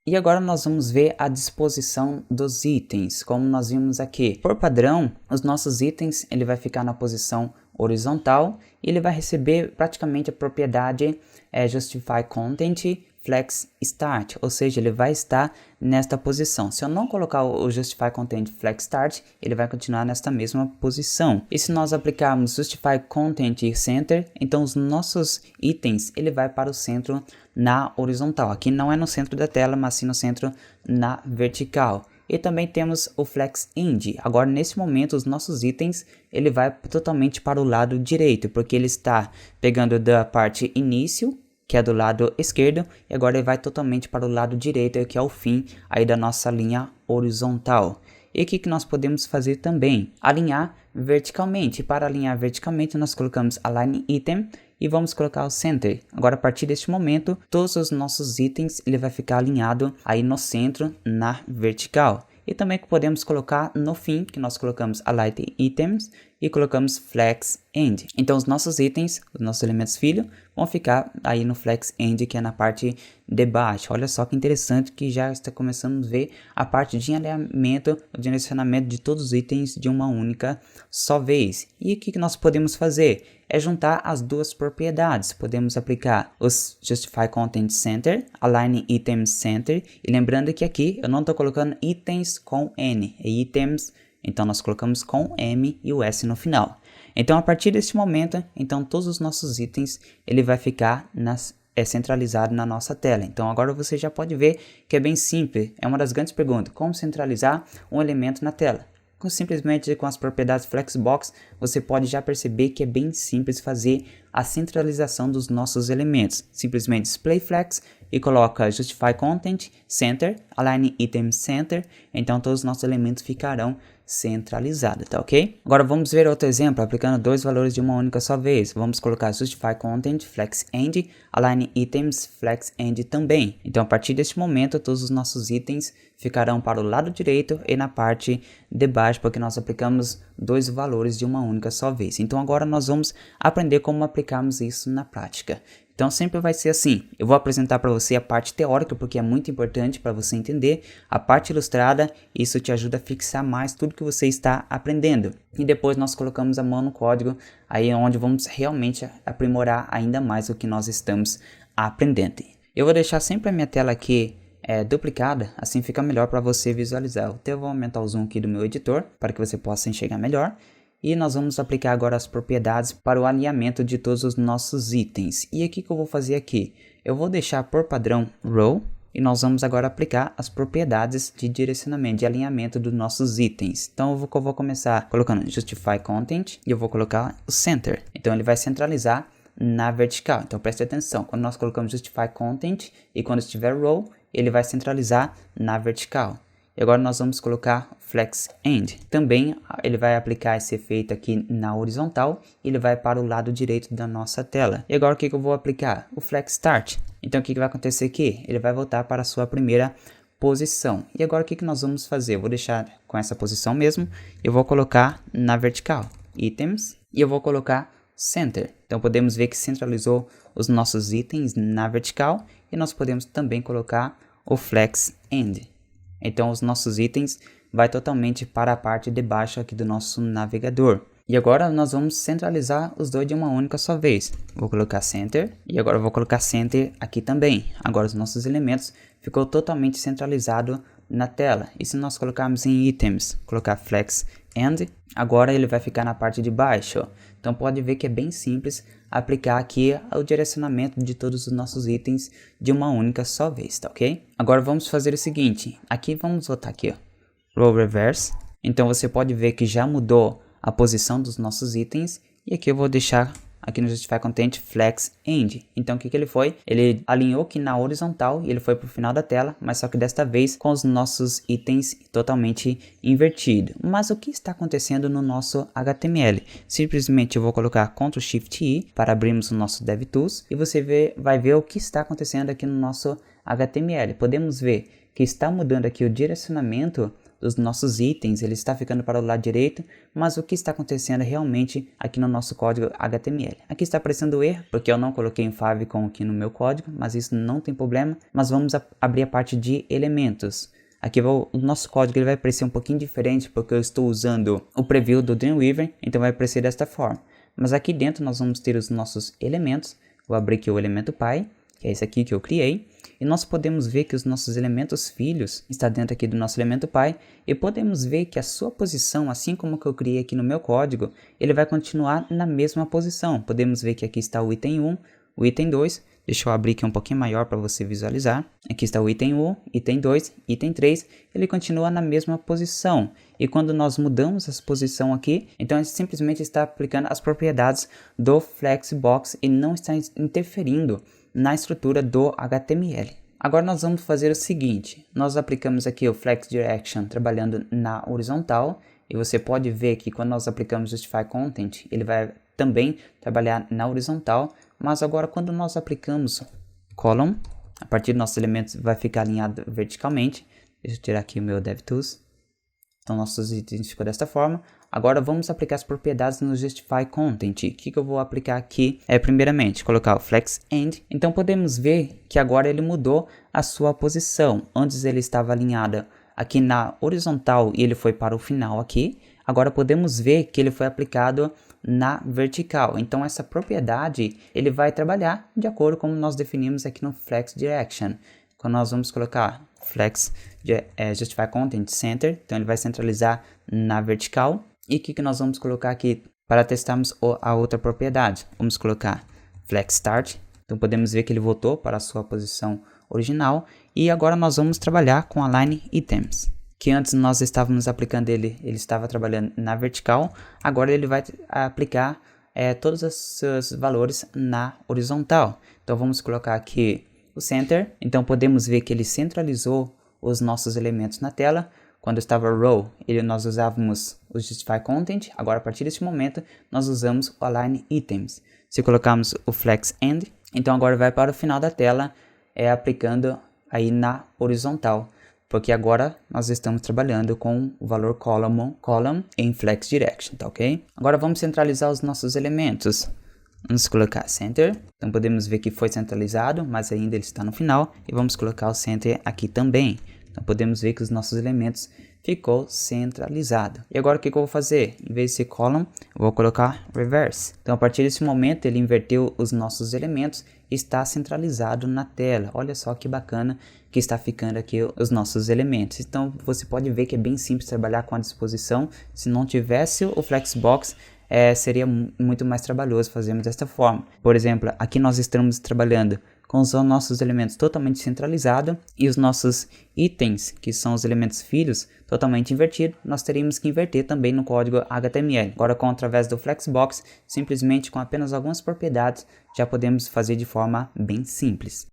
E agora nós vamos ver a disposição dos itens, como nós vimos aqui. Por padrão, os nossos itens ele vai ficar na posição horizontal e ele vai receber praticamente a propriedade Justify Content Flex Start, ou seja, ele vai estar nesta posição. Se eu não colocar o Justify Content Flex Start, ele vai continuar nesta mesma posição. E se nós aplicarmos Justify Content Center, então os nossos itens ele vai para o centro na horizontal. Aqui não é no centro da tela, mas sim no centro na vertical. E também temos o Flex End. Agora nesse momento os nossos itens ele vai totalmente para o lado direito, porque ele está pegando da parte início, que é do lado esquerdo, e agora ele vai totalmente para o lado direito, que é o fim aí da nossa linha horizontal. E o que nós podemos fazer também? Alinhar verticalmente. Para alinhar verticalmente, nós colocamos Align Item e vamos colocar o Center. Agora, a partir deste momento, todos os nossos itens ele vai ficar alinhado aí no centro, na vertical. E também podemos colocar no fim, que nós colocamos Align Items e colocamos Flex End. Então os nossos itens, os nossos elementos filho, vão ficar aí no Flex End, que é na parte de baixo. Olha só que interessante que já está começando a ver a parte de alinhamento, o direcionamento de todos os itens de uma única só vez. E o que nós podemos fazer? É juntar as duas propriedades. Podemos aplicar os Justify Content Center, Align Items Center, e lembrando que aqui eu não estou colocando itens com N, é itens, então nós colocamos com M e o S no final. Então a partir deste momento, então todos os nossos itens ele vai ficar centralizado na nossa tela. Então agora você já pode ver que é bem simples, é uma das grandes perguntas, como centralizar um elemento na tela. Simplesmente com as propriedades Flexbox, você pode já perceber que é bem simples fazer a centralização dos nossos elementos. Simplesmente Display Flex e coloca Justify Content Center, Align Item Center, então todos os nossos elementos ficarão centralizados, tá ok? Agora vamos ver outro exemplo, aplicando dois valores de uma única só vez. Vamos colocar Justify Content Flex End, Align Items Flex End também. Então a partir deste momento, todos os nossos itens ficarão para o lado direito e na parte de baixo, porque nós aplicamos dois valores de uma única só vez. Então agora nós vamos aprender como aplicarmos isso na prática. Então sempre vai ser assim, eu vou apresentar para você a parte teórica, porque é muito importante para você entender, a parte ilustrada, isso te ajuda a fixar mais tudo que você está aprendendo. E depois nós colocamos a mão no código, aí é onde vamos realmente aprimorar ainda mais o que nós estamos aprendendo. Eu vou deixar sempre a minha tela aqui duplicada, assim fica melhor para você visualizar. Eu vou aumentar o zoom aqui do meu editor, para que você possa enxergar melhor. E nós vamos aplicar agora as propriedades para o alinhamento de todos os nossos itens. E aqui que eu vou fazer aqui? Eu vou deixar por padrão Row e nós vamos agora aplicar as propriedades de direcionamento, de alinhamento dos nossos itens. Então eu vou começar colocando Justify Content e eu vou colocar o Center. Então ele vai centralizar na vertical. Então preste atenção, quando nós colocamos Justify Content e quando estiver Row, ele vai centralizar na vertical. E agora nós vamos colocar Flex End. Também ele vai aplicar esse efeito aqui na horizontal e ele vai para o lado direito da nossa tela. E agora o que eu vou aplicar? O Flex Start. Então o que vai acontecer aqui? Ele vai voltar para a sua primeira posição. E agora o que nós vamos fazer? Eu vou deixar com essa posição mesmo. Eu vou colocar na vertical. Items. E eu vou colocar Center. Então podemos ver que centralizou os nossos itens na vertical. E nós podemos também colocar o Flex End. Então os nossos itens vai totalmente para a parte de baixo aqui do nosso navegador. E agora nós vamos centralizar os dois de uma única só vez. Vou colocar Center e agora vou colocar Center aqui também. Agora os nossos elementos ficou totalmente centralizado na tela. E se nós colocarmos em Items, colocar Flex End, agora ele vai ficar na parte de baixo. Então pode ver que é bem simples aplicar aqui o direcionamento de todos os nossos itens de uma única só vez, tá ok? Agora vamos fazer o seguinte, aqui vamos voltar aqui, ó, Row Reverse. Então você pode ver que já mudou a posição dos nossos itens e aqui eu vou deixar aqui no Justify Content Flex End. Então o que ele foi? Ele alinhou aqui na horizontal e ele foi para o final da tela, mas só que desta vez com os nossos itens totalmente invertido. Mas o que está acontecendo no nosso HTML? Simplesmente eu vou colocar Ctrl Shift I para abrirmos o nosso DevTools e você vai ver o que está acontecendo aqui no nosso HTML. Podemos ver que está mudando aqui o direcionamento dos nossos itens, ele está ficando para o lado direito, mas o que está acontecendo realmente aqui no nosso código HTML. Aqui está aparecendo o erro, porque eu não coloquei um favicon aqui no meu código, mas isso não tem problema. Mas vamos abrir a parte de elementos. Aqui o nosso código ele vai aparecer um pouquinho diferente, porque eu estou usando o preview do Dreamweaver, então vai aparecer desta forma. Mas aqui dentro nós vamos ter os nossos elementos. Vou abrir aqui o elemento pai, que é esse aqui que eu criei, e nós podemos ver que os nossos elementos filhos está dentro aqui do nosso elemento pai, e podemos ver que a sua posição, assim como que eu criei aqui no meu código, ele vai continuar na mesma posição. Podemos ver que aqui está o item 1, o item 2, deixa eu abrir aqui um pouquinho maior para você visualizar. Aqui está o item 1, item 2, item 3, ele continua na mesma posição. E quando nós mudamos essa posição aqui, então ele simplesmente está aplicando as propriedades do Flexbox e não está interferindo na estrutura do HTML. Agora nós vamos fazer o seguinte, nós aplicamos aqui o Flex Direction trabalhando na horizontal, e você pode ver que quando nós aplicamos Justify Content, ele vai também trabalhar na horizontal, mas agora quando nós aplicamos Column, a partir dos nossos elementos vai ficar alinhado verticalmente. Deixa eu tirar aqui o meu DevTools. Então nossos itens ficam desta forma. Agora vamos aplicar as propriedades no Justify Content. O que eu vou aplicar aqui é primeiramente colocar o Flex End. Então podemos ver que agora ele mudou a sua posição. Antes ele estava alinhado aqui na horizontal e ele foi para o final aqui. Agora podemos ver que ele foi aplicado na vertical. Então essa propriedade ele vai trabalhar de acordo com nós definimos aqui no Flex Direction. Quando nós vamos colocar Flex Justify Content Center, então ele vai centralizar na vertical. E o que nós vamos colocar aqui para testarmos a outra propriedade? Vamos colocar Flex Start. Então podemos ver que ele voltou para a sua posição original. E agora nós vamos trabalhar com Align Items, que antes nós estávamos aplicando ele estava trabalhando na vertical. Agora ele vai aplicar todos os seus valores na horizontal. Então vamos colocar aqui o Center. Então podemos ver que ele centralizou os nossos elementos na tela. Quando estava row, nós usávamos o Justify Content. Agora a partir deste momento nós usamos o Align Items. Se colocarmos o Flex End, então agora vai para o final da tela, aplicando aí na horizontal, porque agora nós estamos trabalhando com o valor column em Flex Direction, tá ok? Agora vamos centralizar os nossos elementos. Vamos colocar Center, então podemos ver que foi centralizado, mas ainda ele está no final, e vamos colocar o Center aqui também. Então podemos ver que os nossos elementos ficou centralizado. E agora o que eu vou fazer? Em vez de ser column, eu vou colocar reverse. Então a partir desse momento ele inverteu os nossos elementos e está centralizado na tela. Olha só que bacana que está ficando aqui os nossos elementos. Então você pode ver que é bem simples trabalhar com a disposição. Se não tivesse o Flexbox, seria muito mais trabalhoso fazermos desta forma. Por exemplo, aqui nós estamos trabalhando com os nossos elementos totalmente centralizados e os nossos itens, que são os elementos filhos, totalmente invertidos. Nós teríamos que inverter também no código HTML. Agora, através do Flexbox, simplesmente com apenas algumas propriedades, já podemos fazer de forma bem simples.